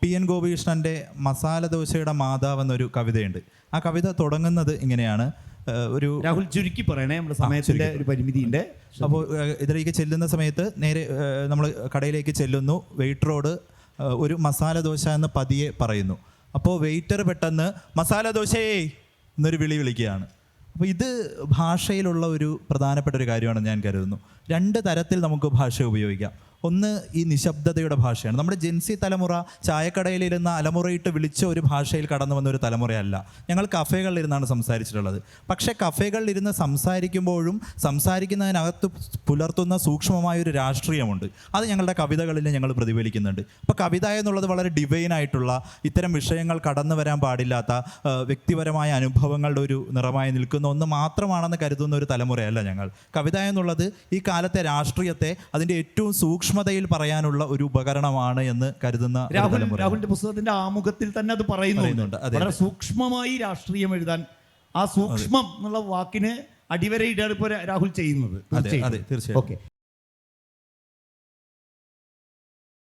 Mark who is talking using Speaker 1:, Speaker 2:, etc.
Speaker 1: PN ഗോപികൃഷ്ണൻ്റെ masala ദോശയുടെ മാതാവ് എന്നൊരു കവിതയുണ്ട്. ആ കവിത തുടങ്ങുന്നത് ഇങ്ങനെയാണ്. ഒരു
Speaker 2: രാഹുൽ ചുരുക്കി പറയണേ, നമ്മുടെ സമയത്തിൻ്റെ ഒരു പരിമിതിയുണ്ട്.
Speaker 1: അപ്പോൾ ഇതിലേക്ക് ചെല്ലുന്ന സമയത്ത് നേരെ നമ്മൾ കടയിലേക്ക് ചെല്ലുന്നു. വെയിറ്ററോട് ഒരു മസാല ദോശ എന്ന് പതിയെ പറയുന്നു. അപ്പോൾ വെയിറ്റർ പെട്ടെന്ന് മസാല ദോശയേ എന്നൊരു വിളിക്കുകയാണ്. അപ്പോൾ ഇത് ഭാഷയിലുള്ള ഒരു പ്രധാനപ്പെട്ട ഒരു കാര്യമാണെന്ന് ഞാൻ കരുതുന്നു. രണ്ട് തരത്തിൽ നമുക്ക് ഭാഷ ഉപയോഗിക്കാം. ഒന്ന് ഈ നിശബ്ദതയുടെ ഭാഷയാണ്. നമ്മുടെ ജെൻസി തലമുറ ചായക്കടയിലിരുന്ന അലമുറയിട്ട് വിളിച്ച ഒരു ഭാഷയിൽ കടന്നു വന്ന ഒരു തലമുറയല്ല. ഞങ്ങൾ കഫേകളിലിരുന്നാണ് സംസാരിച്ചിട്ടുള്ളത്. പക്ഷേ കഫേകളിലിരുന്ന് സംസാരിക്കുമ്പോഴും സംസാരിക്കുന്നതിനകത്ത് പുലർത്തുന്ന സൂക്ഷ്മമായൊരു രാഷ്ട്രീയമുണ്ട്. അത് ഞങ്ങളുടെ കവിതകളിൽ ഞങ്ങൾ പ്രതിഫലിക്കുന്നുണ്ട്. അപ്പോൾ കവിത എന്നുള്ളത് വളരെ ഡിവൈനായിട്ടുള്ള, ഇത്തരം വിഷയങ്ങൾ കടന്നു വരാൻ പാടില്ലാത്ത വ്യക്തിപരമായ അനുഭവങ്ങളുടെ ഒരു നിറമായി നിൽക്കുന്ന ഒന്ന് മാത്രമാണെന്ന് കരുതുന്ന ഒരു തലമുറയല്ല ഞങ്ങൾ. കവിത എന്നുള്ളത് ഈ കാലത്തെ രാഷ്ട്രീയത്തെ അതിൻ്റെ ഏറ്റവും സൂക്ഷ്മതയിൽ പറയാനുള്ള ഒരു ഉപകരണമാണ് എന്ന് കരുതുന്ന
Speaker 2: രാഹുലിന്റെ പുസ്തകത്തിന്റെ ആമുഖത്തിൽ തന്നെ അത് പറയുന്നുണ്ട്. വളരെ സൂക്ഷ്മമായി രാഷ്ട്രീയം എഴുതാൻ ആ സൂക്ഷ്മം എന്നുള്ള വാക്കിന് അടിവരയിട്ടാണ് ഇപ്പോൾ രാഹുൽ ചെയ്യുന്നത്.
Speaker 1: തീർച്ചയായും.
Speaker 2: ഓക്കെ.